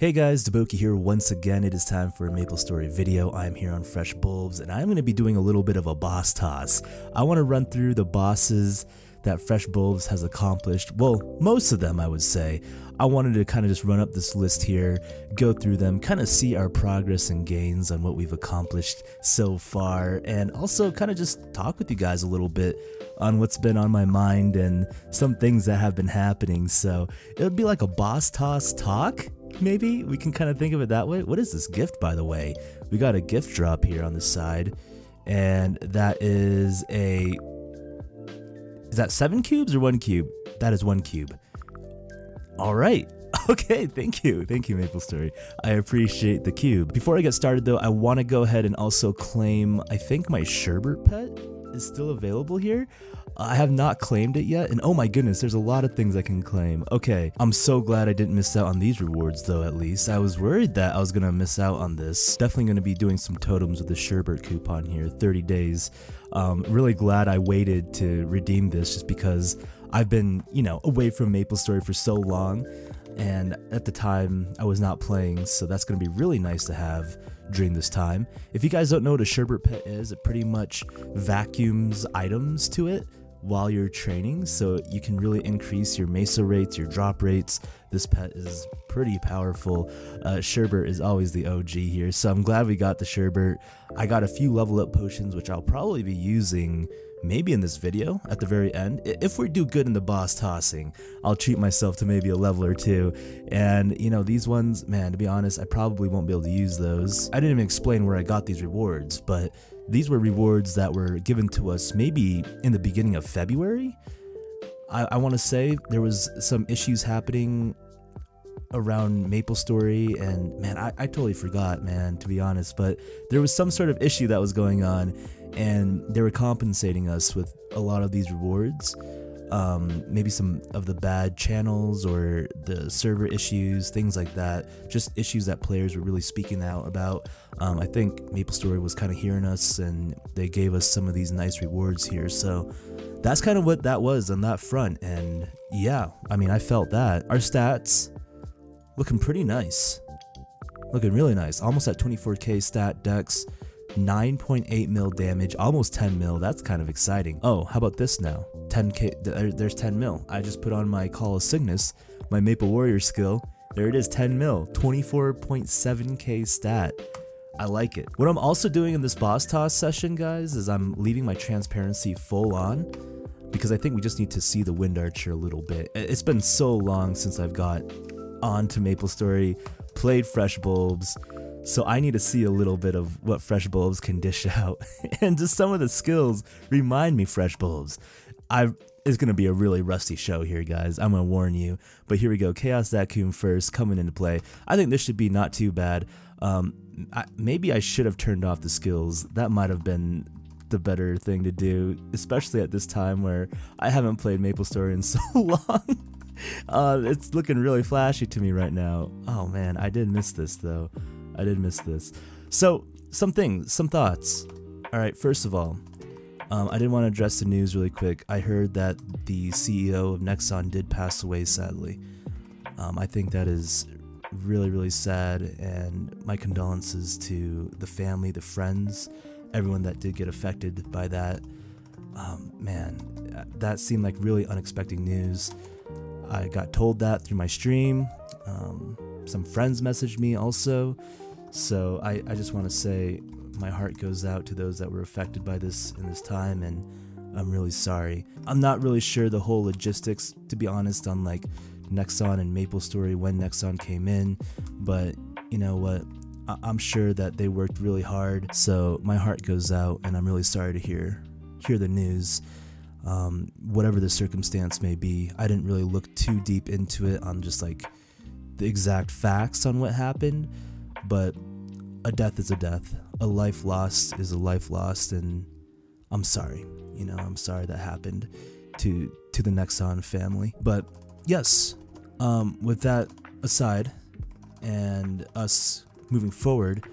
Hey guys, DaBoki here once again. It is time for a Maplestory video. I'm here on Fresh Bulbs and I'm going to be doing a little bit of a boss toss. I want to run through the bosses that Fresh Bulbs has accomplished. Well, most of them I would say. I wanted to kind of just run up this list here, go through them, kind of see our progress and gains on what we've accomplished so far, and also kind of just talk with you guys a little bit on what's been on my mind and some things that have been happening. So it would be like a boss toss talk. Maybe we can kind of think of it that way. What is this gift, by the way? We got a gift drop here on the side, and that is is that 7 cubes or 1 cube? That is 1 cube. All right. Okay, thank you, Maplestory. I appreciate the cube. Before I get started though, I want to go ahead and also claim, I think my sherbet pet is still available here. I have not claimed it yet, and oh my goodness, there's a lot of things I can claim. Okay, I'm so glad I didn't miss out on these rewards though, at least. I was worried that I was gonna miss out on this. Definitely gonna be doing some totems with the sherbet coupon here, 30 days. Really glad I waited to redeem this just because I've been, away from Maplestory for so long, and at the time I was not playing, so that's gonna be really nice to have during this time. If you guys don't know what a sherbet pet is, it pretty much vacuums items to it while you're training, so you can really increase your mesa rates, your drop rates. This pet is pretty powerful. Sherbet is always the OG here, so I'm glad we got the sherbet. I got a few level up potions, which I'll probably be using maybe in this video at the very end. If we do good in the boss tossing, I'll treat myself to maybe a level or two. And these ones, man, to be honest, I probably won't be able to use those. I didn't even explain where I got these rewards, but these were rewards that were given to us maybe in the beginning of February. I want to say there was some issues happening around Maplestory, and man, I totally forgot, man, to be honest, but there was some sort of issue that was going on, and they were compensating us with a lot of these rewards. Maybe some of the bad channels or the server issues, things like that, just issues that players were really speaking out about. I think Maplestory was kind of hearing us, and they gave us some of these nice rewards here, so that's kind of what that was on that front. And yeah, I mean, I felt that. Our stats looking pretty nice, looking really nice, almost at 24k stat dex, 9.8 mil damage, almost 10 mil. That's kind of exciting. Oh, how about this now? 10k, there's 10 mil. I just put on my Call of Cygnus, my Maple Warrior skill. There it is, 10 mil, 24.7k stat. I like it. What I'm also doing in this boss toss session, guys, is I'm leaving my transparency full on, because I think we just need to see the Wind Archer a little bit. It's been so long since I've got onto Maplestory, played Fresh Bulbs, so I need to see a little bit of what Fresh Bulbs can dish out. And just some of the skills remind me Fresh Bulbs. It's going to be a really rusty show here, guys. I'm going to warn you. But here we go. Chaos Vacuum first, coming into play. I think this should be not too bad. Maybe I should have turned off the skills. That might have been the better thing to do, especially at this time where I haven't played Maplestory in so long. It's looking really flashy to me right now. Oh man, I did miss this though. I did miss this. So, some thoughts. Alright, first of all, I did want to address the news really quick. I heard that the CEO of Nexon did pass away, sadly. I think that is really, really sad, and my condolences to the family, the friends, everyone that did get affected by that. Man, that seemed like really unexpected news. I got told that through my stream. Some friends messaged me also. So I just want to say my heart goes out to those that were affected by this in this time, and I'm really sorry. I'm not really sure the whole logistics, to be honest, on like Nexon and Maplestory when Nexon came in, but you know what? I'm sure that they worked really hard, so my heart goes out, and I'm really sorry to hear the news. Whatever the circumstance may be, I didn't really look too deep into it on just like the exact facts on what happened, but a death is a death. A life lost is a life lost, and I'm sorry. I'm sorry that happened to the Nexon family. But yes, with that aside, and us moving forward,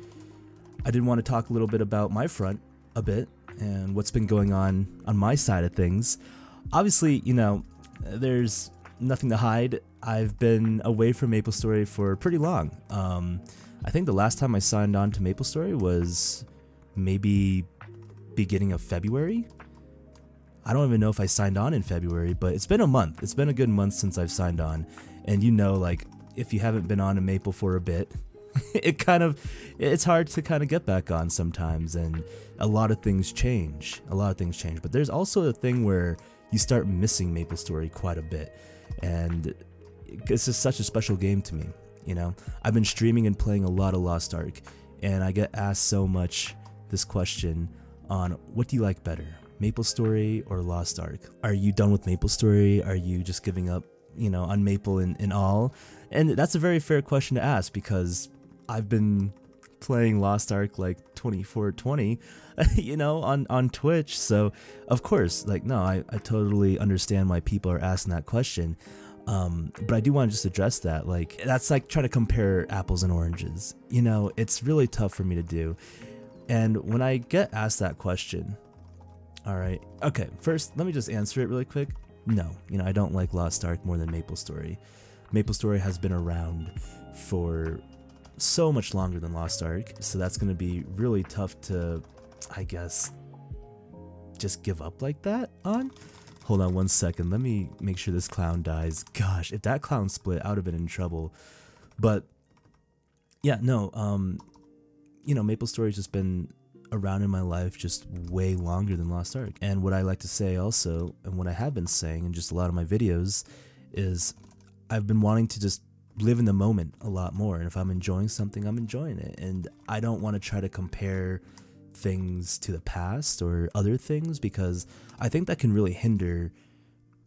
I did want to talk a little bit about my front a bit and what's been going on my side of things. Obviously, there's nothing to hide. I've been away from Maplestory for pretty long. I think the last time I signed on to Maplestory was maybe beginning of February. I don't even know if I signed on in February, but it's been a month. It's been a good month since I've signed on. And you know, like, if you haven't been on a Maple for a bit, it's hard to kind of get back on sometimes, and a lot of things change. But there's also a thing where you start missing Maplestory quite a bit, and it's just such a special game to me. You know, I've been streaming and playing a lot of Lost Ark, and I get asked so much this question on what do you like better, Maplestory or Lost Ark? Are you done with Maplestory? Are you just giving up, you know, on Maple in all? And that's a very fair question to ask, because I've been playing Lost Ark like 24/20, you know, on Twitch. So of course, like, no, I totally understand why people are asking that question. But I do want to just address that. Like, that's like trying to compare apples and oranges. You know, it's really tough for me to do. And when I get asked that question, all right, okay, first, let me just answer it really quick. No, you know, I don't like Lost Ark more than Maplestory. Maplestory has been around for so much longer than Lost Ark, so that's going to be really tough to, I guess, just give up like that on. Hold on one second, let me make sure this clown dies. Gosh, if that clown split, I would have been in trouble. But yeah, no, you know, Maplestory's just been around in my life just way longer than Lost Ark. And what I like to say also, and what I have been saying in just a lot of my videos, is I've been wanting to just live in the moment a lot more. And if I'm enjoying something, I'm enjoying it. And I don't want to try to compare things to the past or other things, because I think that can really hinder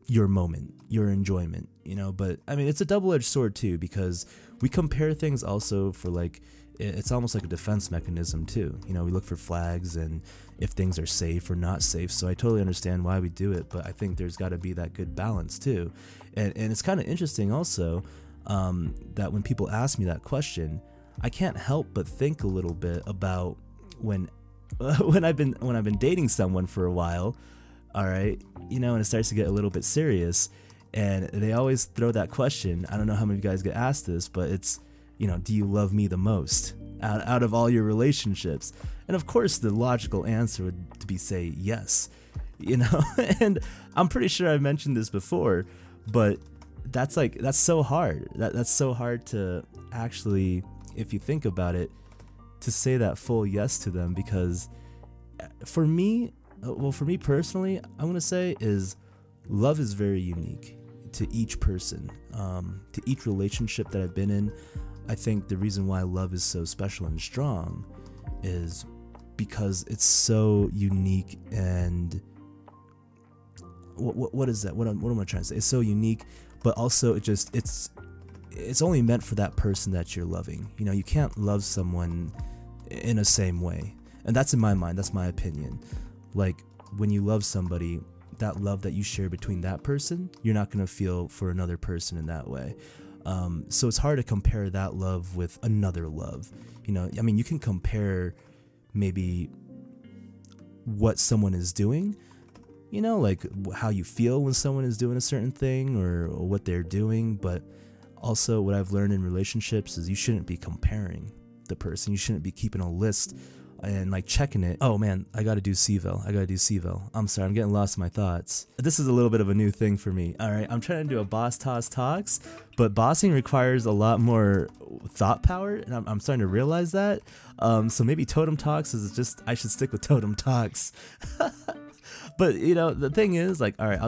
your moment, your enjoyment, you know. But I mean, it's a double-edged sword too, because we compare things also for, like, it's almost like a defense mechanism too. You know, we look for flags and if things are safe or not safe. So I totally understand why we do it, but I think there's got to be that good balance too. And it's kind of interesting also that when people ask me that question, I can't help but think a little bit about when I've been dating someone for a while, all right, you know, and it starts to get a little bit serious, and they always throw that question. I don't know how many of you guys get asked this, but it's, you know, do you love me the most out of all your relationships? And of course, the logical answer would be say yes, you know. And I'm pretty sure I've mentioned this before, but that's so hard. That's so hard to actually, if you think about it, to say that full yes to them, because for me personally, I want to say is love is very unique to each person, to each relationship that I've been in. I think the reason why love is so special and strong is because it's so unique. And what is that? What am I trying to say? It's so unique, but also it's only meant for that person that you're loving. You know, you can't love someone in a same way, and that's in my mind. That's my opinion. Like, when you love somebody, that love that you share between that person, you're not gonna feel for another person in that way. So it's hard to compare that love with another love. You know, I mean, you can compare maybe what someone is doing, you know, like how you feel when someone is doing a certain thing or what they're doing. But also what I've learned in relationships is you shouldn't be comparing the person. You shouldn't be keeping a list and like checking it. Oh man, I gotta do CVEL. I'm sorry, I'm getting lost in my thoughts. This is a little bit of a new thing for me. All right, I'm trying to do a boss toss talks, but bossing requires a lot more thought power, and I'm starting to realize that. So maybe totem talks is just, I should stick with totem talks. But you know, the thing is, like, all right,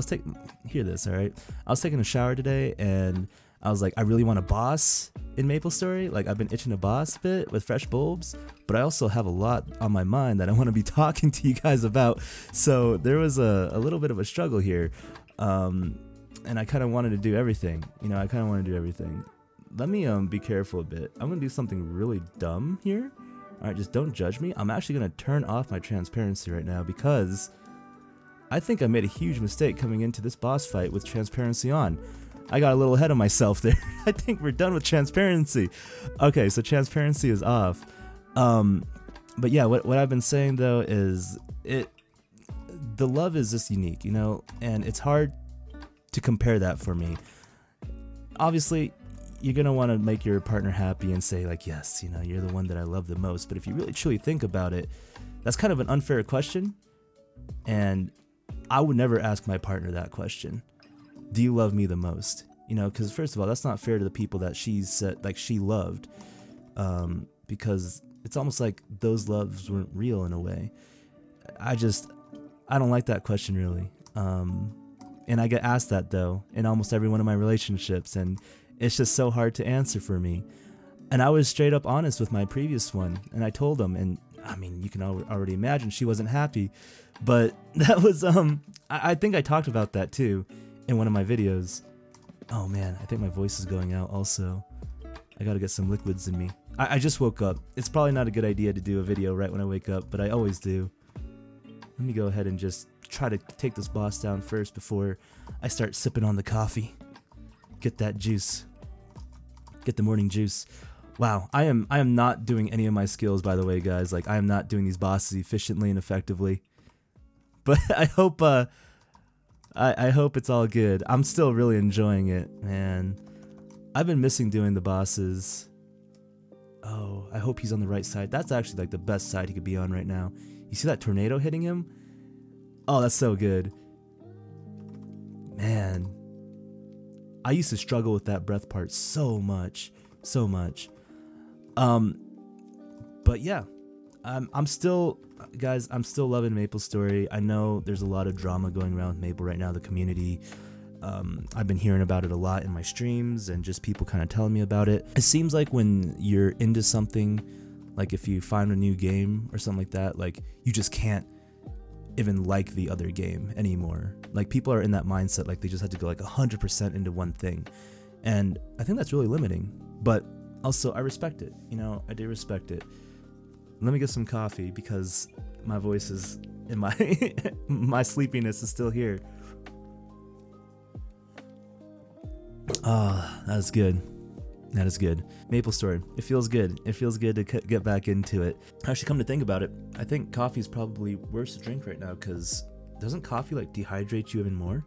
hear this, all right? I was taking a shower today, and I was like, I really want a boss in Maplestory. Like, I've been itching a boss a bit with freshbulbs, but I also have a lot on my mind that I want to be talking to you guys about. So there was a little bit of a struggle here, and I kind of wanted to do everything. You know, I kind of want to do everything. Let me be careful a bit. I'm gonna do something really dumb here. All right, just don't judge me. I'm actually gonna turn off my transparency right now, because I think I made a huge mistake coming into this boss fight with transparency on. I got a little ahead of myself there. I think we're done with transparency. Okay, so transparency is off. But yeah, what I've been saying though is the love is just unique, you know, and it's hard to compare that for me. obviously, you're gonna want to make your partner happy and say like, yes, you know, you're the one that I love the most. But if you really truly think about it, that's kind of an unfair question, and I would never ask my partner that question. Do you love me the most? You know, because first of all, that's not fair to the people that she said like she loved, because it's almost like those loves weren't real in a way. I don't like that question really, and I get asked that though in almost every one of my relationships, and it's just so hard to answer for me. And I was straight up honest with my previous one, and I told him, and I mean, you can already imagine she wasn't happy, but that was I think I talked about that too in one of my videos. Oh man, I think my voice is going out also. I gotta get some liquids in me. I just woke up. It's probably not a good idea to do a video right when I wake up, but I always do. Let me go ahead and just try to take this boss down first before I start sipping on the coffee. Get that juice. Get the morning juice. Wow, I am not doing any of my skills, by the way, guys. Like, I am not doing these bosses efficiently and effectively. But I hope I hope it's all good. I'm still really enjoying it, man. I've been missing doing the bosses. Oh, I hope he's on the right side. That's actually like the best side he could be on right now. You see that tornado hitting him? Oh, that's so good. Man. I used to struggle with that breath part so much. So much. But yeah. I'm still, guys, I'm still loving Maplestory. I know there's a lot of drama going around with Maple right now, the community. I've been hearing about it a lot in my streams and just people kind of telling me about it. It seems like when you're into something, like if you find a new game or something like that, like you just can't even like the other game anymore. Like people are in that mindset, like they just have to go like 100% into one thing. And I think that's really limiting, but also I respect it. You know, I do respect it. Let me get some coffee because my voice is in my my sleepiness is still here. Ah, that is good. That is good. Maplestory. It feels good. It feels good to get back into it. Actually, come to think about it, I think coffee is probably worse to drink right now because doesn't coffee like dehydrate you even more?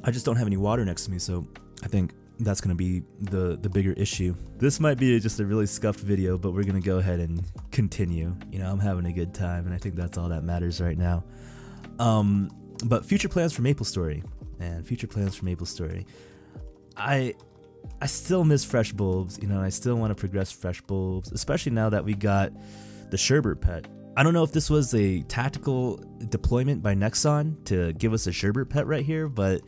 I just don't have any water next to me, so I think that's going to be the bigger issue. This might be just a really scuffed video, but we're going to go ahead and continue. You know, I'm having a good time, and I think that's all that matters right now. But future plans for Maplestory, and future plans for Maplestory. I still miss freshbulbs, you know, I still want to progress freshbulbs, especially now that we got the sherbet pet. I don't know if this was a tactical deployment by Nexon to give us a sherbet pet right here, but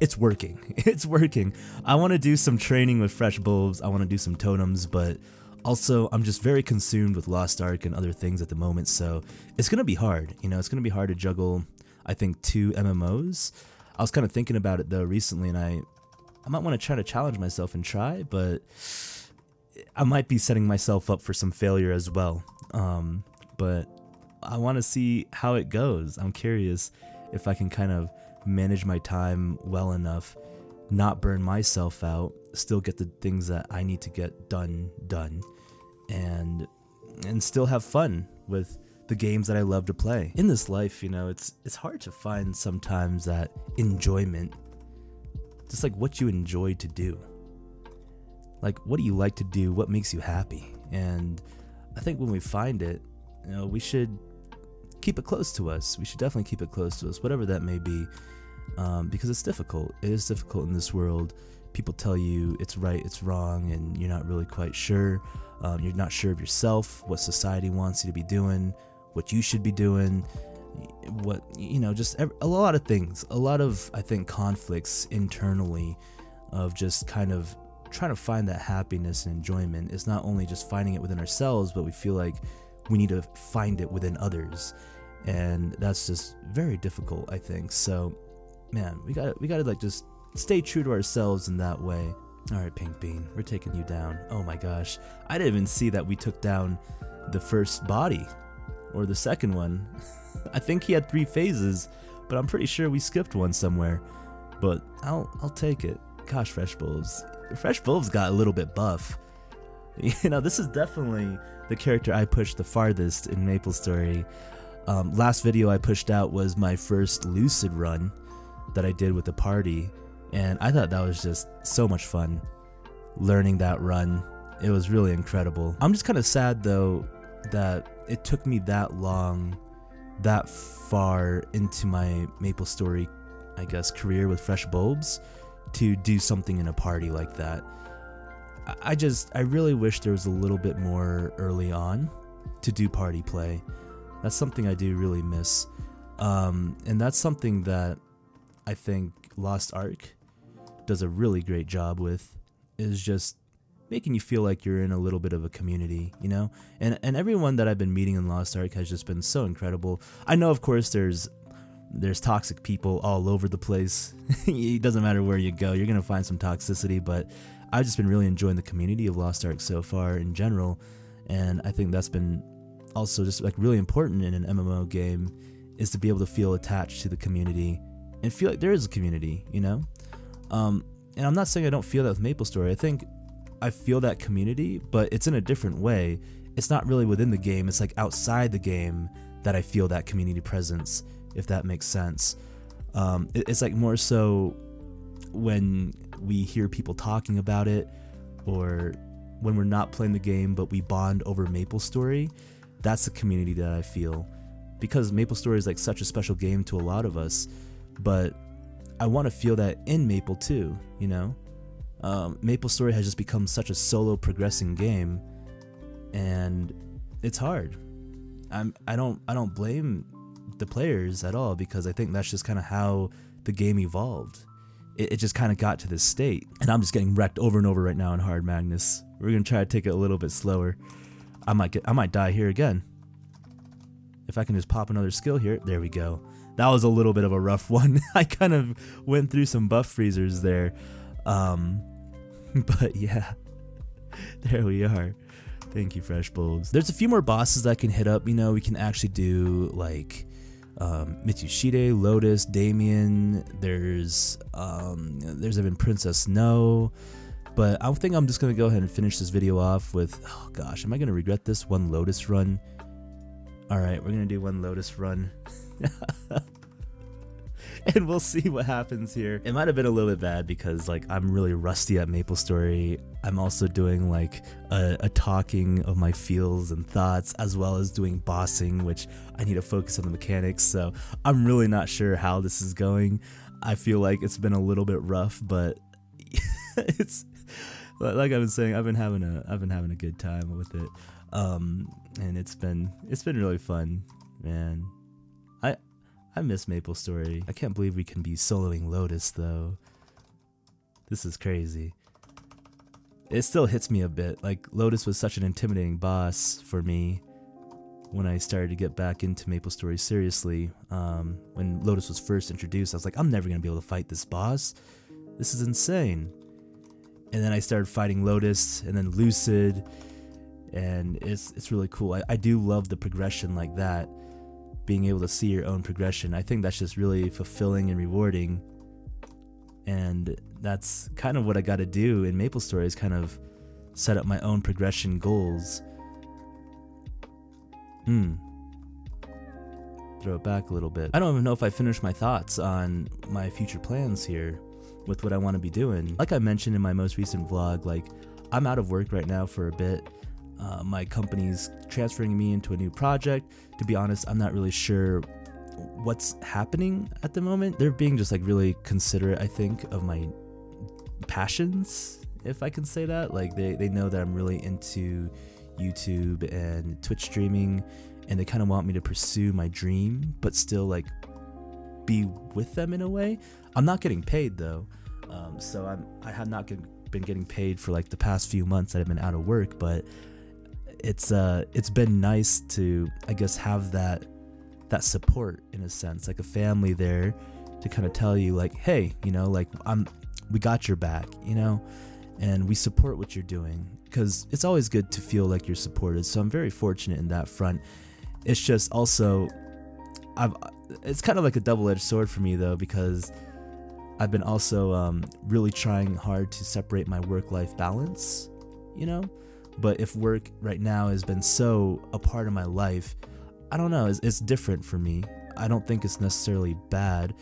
it's working. It's working. I want to do some training with freshbulbs, I want to do some totems, but also I'm just very consumed with Lost Ark and other things at the moment, so it's going to be hard, you know, it's going to be hard to juggle, I think, 2 MMOs. I was kind of thinking about it though recently, and I might want to try to challenge myself and try, but I might be setting myself up for some failure as well. But I want to see how it goes. I'm curious if I can kind of manage my time well enough, not burn myself out, still get the things that I need to get done, and still have fun with the games that I love to play. In this life, you know, it's hard to find sometimes that enjoyment, just like what you enjoy to do. Like, what do you like to do? What makes you happy? And I think when we find it, you know, we should keep it close to us. We should definitely keep it close to us, whatever that may be, because it's difficult. It is difficult in this world. People tell you it's right, it's wrong, and you're not really quite sure. You're not sure of yourself, what society wants you to be doing, what you should be doing, what, you know, just a lot of things, a lot of, I think, conflicts internally of just kind of trying to find that happiness and enjoyment. It's not only just finding it within ourselves, but we feel like we need to find it within others, and that's just very difficult, I think. So man, we gotta like just stay true to ourselves in that way. All right, Pink Bean, we're taking you down. Oh my gosh, I didn't even see that we took down the first body or the second one. I think he had 3 phases, but I'm pretty sure we skipped one somewhere, but I'll take it. Gosh, freshbulbs got a little bit buff. You know, this is definitely the character I pushed the farthest in Maplestory. Last video I pushed out was my first Lucid run, that I did with the party, and I thought that was just so much fun learning that run. It was really incredible. I'm just kind of sad though that it took me that long, that far into my Maplestory, I guess, career with freshbulbs to do something in a party like that. I really wish there was a little bit more early on to do party play. That's something I do really miss. And that's something that I think Lost Ark does a really great job with, is just making you feel like you're in a little bit of a community, you know? And everyone that I've been meeting in Lost Ark has just been so incredible. I know, of course, there's toxic people all over the place. It doesn't matter where you go, you're gonna find some toxicity, but I've just been really enjoying the community of Lost Ark so far in general, and I think that's been also just like really important in an MMO game, is to be able to feel attached to the community and feel like there is a community, you know? And I'm not saying I don't feel that with Maplestory. I think I feel that community, but it's in a different way. It's not really within the game, it's like outside the game that I feel that community presence, if that makes sense. It's like more so when we hear people talking about it, or when we're not playing the game but we bond over Maplestory. That's the community that I feel, because Maplestory is like such a special game to a lot of us, but I want to feel that in Maple too, you know? Maplestory has just become such a solo progressing game, and it's hard. I don't blame the players at all, because I think that's just kind of how the game evolved. It just kind of got to this state, and I'm just getting wrecked over and over right now in Hard Magnus. We're gonna try to take it a little bit slower. I might die here again. If I can just pop another skill here, there we go. That was a little bit of a rough one. I kind of went through some buff freezers there, but yeah, there we are. Thank you, Freshbulbs. There's a few more bosses I can hit up. You know, we can actually do like Mitsushide, Lotus, Damien. There's even Princess Snow. But I think I'm just gonna go ahead and finish this video off with, oh gosh, am I gonna regret this? One Lotus run. All right, we're gonna do one Lotus run. And we'll see what happens here. It might have been a little bit bad because like I'm really rusty at Maplestory. I'm also doing like a talking of my feels and thoughts, as well as doing bossing, which I need to focus on the mechanics. So I'm really not sure how this is going. I feel like it's been a little bit rough, but it's like I've been saying, I've been having a good time with it. And it's been really fun, man. I miss Maplestory. I can't believe we can be soloing Lotus though. This is crazy. It still hits me a bit. Like, Lotus was such an intimidating boss for me when I started to get back into Maplestory seriously. When Lotus was first introduced, I was like, I'm never gonna be able to fight this boss. This is insane. And then I started fighting Lotus and then Lucid, and it's really cool. I do love the progression like that. Being able to see your own progression, I think that's just really fulfilling and rewarding, and that's kind of what I got to do in Maplestory, is kind of set up my own progression goals. Throw it back a little bit. I don't even know if I finished my thoughts on my future plans here with what I want to be doing. Like I mentioned in my most recent vlog, like I'm out of work right now for a bit. My company's transferring me into a new project. To be honest, I'm not really sure what's happening at the moment. They're being just like really considerate, I think, of my passions, if I can say that. Like they know that I'm really into YouTube and Twitch streaming, and they kind of want me to pursue my dream, but still like be with them in a way. I'm not getting paid though, so I have not been getting paid for like the past few months that I've been out of work, but it's been nice to, I guess, have that support in a sense, like a family there to kind of tell you like, hey, you know, like we got your back, you know, and we support what you're doing, because it's always good to feel like you're supported. So I'm very fortunate in that front. It's just also it's kind of like a double-edged sword for me though, because I've been also really trying hard to separate my work-life balance, you know. But if work right now has been so a part of my life, I don't know, it's different for me. I don't think it's necessarily bad.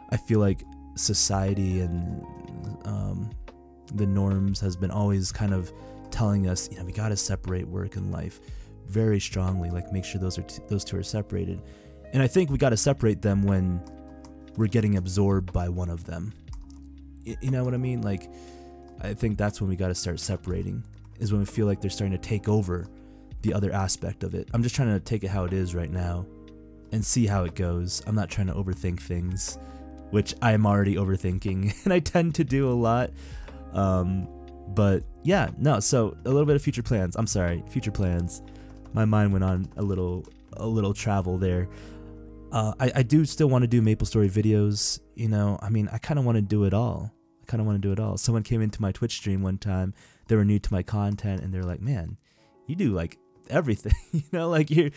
I feel like society and the norms has been always kind of telling us, you know, we got to separate work and life very strongly, like make sure those two are separated. And I think we got to separate them when we're getting absorbed by one of them. You know what I mean? Like, I think that's when we got to start separating, is when we feel like they're starting to take over the other aspect of it. I'm just trying to take it how it is right now and see how it goes. I'm not trying to overthink things, which I'm already overthinking, and I tend to do a lot. But yeah, no, so a little bit of future plans. I'm sorry, future plans. My mind went on a little travel there. I do still want to do Maplestory videos, you know. I mean, I kind of want to do it all. Someone came into my Twitch stream one time. They were new to my content, and they're like, man, you do like everything. You know, like you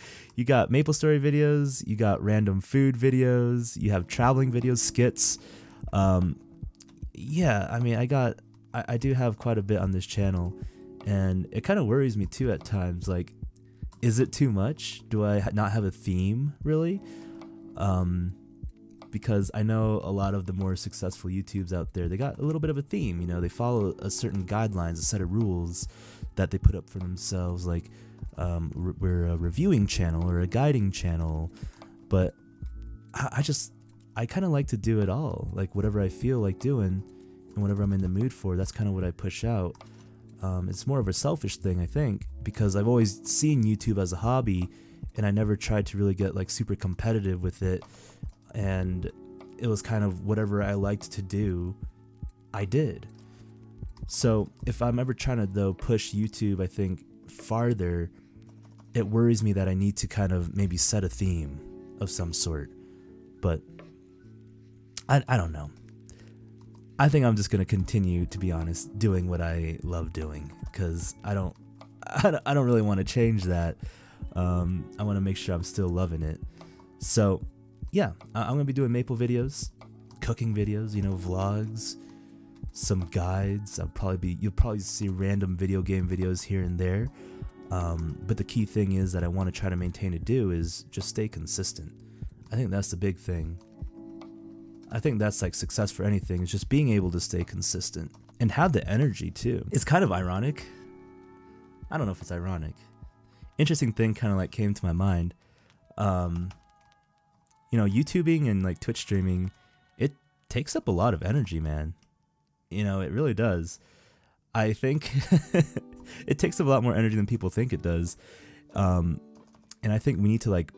got Maplestory videos, you got random food videos, you have traveling videos, skits. Yeah, I mean, I do have quite a bit on this channel, and it kind of worries me too at times. Like, is it too much? Do I not have a theme, really? Because I know a lot of the more successful YouTubes out there, they got a little bit of a theme, you know, they follow a certain guidelines, a set of rules that they put up for themselves, like we're a reviewing channel or a guiding channel, but I kind of like to do it all, like whatever I feel like doing and whatever I'm in the mood for, that's kind of what I push out. It's more of a selfish thing, I think, because I've always seen YouTube as a hobby, and I never tried to really get like super competitive with it, and it was kind of whatever I liked to do, I did. So if I'm ever trying to though push YouTube, I think, farther, it worries me that I need to kind of maybe set a theme of some sort. But I don't know. I think I'm just gonna continue, to be honest, doing what I love doing, because I don't really want to change that. I want to make sure I'm still loving it. So yeah, I'm gonna be doing Maple videos, cooking videos, you know, vlogs, some guides. You'll probably see random video game videos here and there. But the key thing is that I want to try to maintain to do is just stay consistent. I think that's the big thing. I think that's like success for anything, is just being able to stay consistent and have the energy too. It's kind of ironic. I don't know if it's ironic. Interesting thing kind of like came to my mind. You know, YouTubing and like Twitch streaming, it takes up a lot of energy, man. You know, it really does. I think it takes up a lot more energy than people think it does. And I think we need to like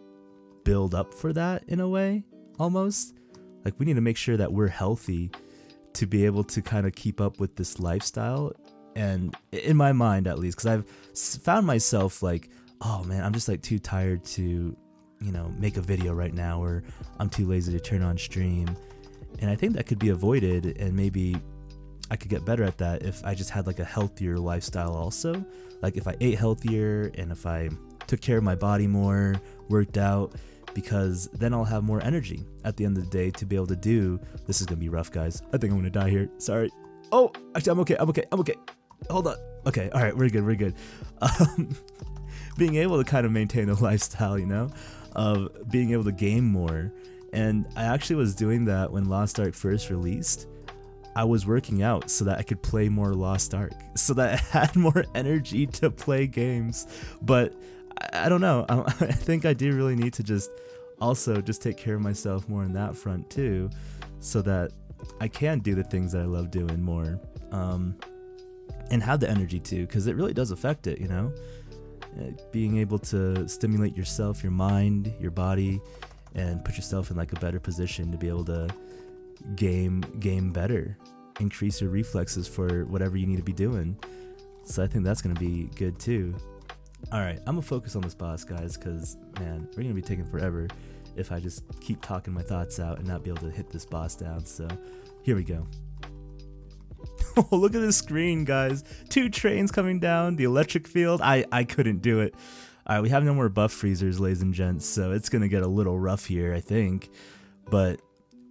build up for that in a way, almost. Like, we need to make sure that we're healthy to be able to kind of keep up with this lifestyle. And in my mind, at least, because I've found myself like, oh man, I'm just like too tired to, you know, make a video right now, or I'm too lazy to turn on stream. And I think that could be avoided, and maybe I could get better at that if I just had like a healthier lifestyle also. Like if I ate healthier and if I took care of my body more, worked out, because then I'll have more energy at the end of the day to be able to do. This is gonna be rough, guys. I think I'm gonna die here. Sorry. Oh, actually, I'm okay. Hold on. Okay, all right, we're good. Being able to kind of maintain a lifestyle, you know, of being able to game more. And I actually was doing that when Lost Ark first released. I was working out so that I could play more Lost Ark, so that I had more energy to play games. But I don't know. I think I do really need to just take care of myself more on that front too, so that I can do the things that I love doing more, and have the energy too, because it really does affect it, you know. Being able to stimulate yourself, your mind, your body, and put yourself in like a better position to be able to game better, increase your reflexes for whatever you need to be doing. So I think that's going to be good too. Alright, I'm going to focus on this boss, guys, because, man, we're going to be taking forever if I just keep talking my thoughts out and not be able to hit this boss down. So here we go. Oh, look at this screen, guys. 2 trains coming down, the electric field. I couldn't do it. Alright, we have no more buff freezers, ladies and gents, so it's going to get a little rough here, I think. But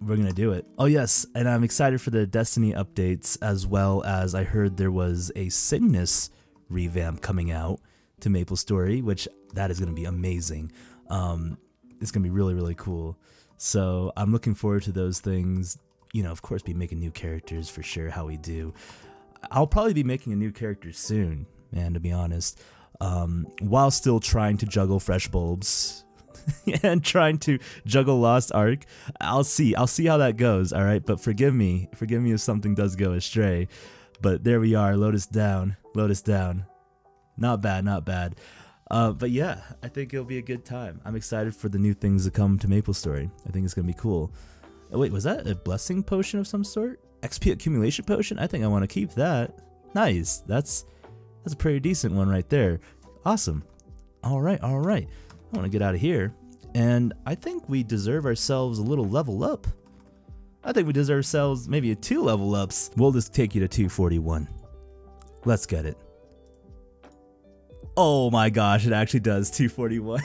we're going to do it. Oh, yes, and I'm excited for the Destiny updates, as well as I heard there was a Cygnus revamp coming out to Maplestory, which that is going to be amazing. It's going to be really, really cool. So I'm looking forward to those things. you know, of course, be making new characters for sure, how we do. I'll probably be making a new character soon, man, to be honest, while still trying to juggle fresh bulbs and trying to juggle Lost Ark. I'll see how that goes, all right? But forgive me if something does go astray. But there we are, Lotus down. Not bad, not bad. But yeah, I think it'll be a good time. I'm excited for the new things to come to Maplestory. I think it's gonna be cool. Oh, wait, was that a blessing potion of some sort? XP accumulation potion? I think I want to keep that. Nice. That's a pretty decent one right there. Awesome. All right. I want to get out of here. And I think we deserve ourselves a little level up. I think we deserve ourselves maybe a 2 level ups. We'll just take you to 241. Let's get it. Oh my gosh, it actually does 241.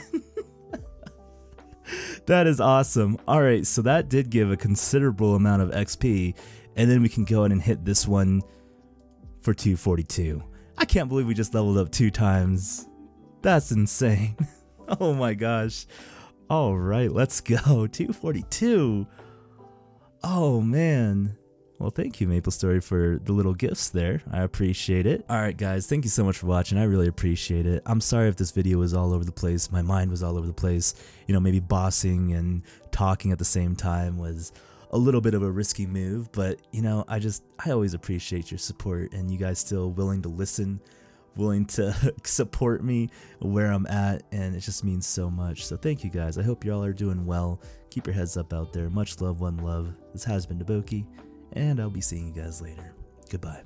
That is awesome. Alright, so that did give a considerable amount of XP, and then we can go ahead and hit this one for 242. I can't believe we just leveled up 2 times. That's insane. Oh my gosh. Alright, let's go. 242. Oh man. Well, thank you, Maplestory, for the little gifts there. I appreciate it. Alright guys, thank you so much for watching. I really appreciate it. I'm sorry if this video was all over the place. My mind was all over the place. You know, maybe bossing and talking at the same time was a little bit of a risky move, but you know, I always appreciate your support, and you guys still willing to listen, willing to support me where I'm at, and it just means so much. So thank you guys. I hope you all are doing well. Keep your heads up out there. Much love, one love. This has been DaBoki, and I'll be seeing you guys later. Goodbye.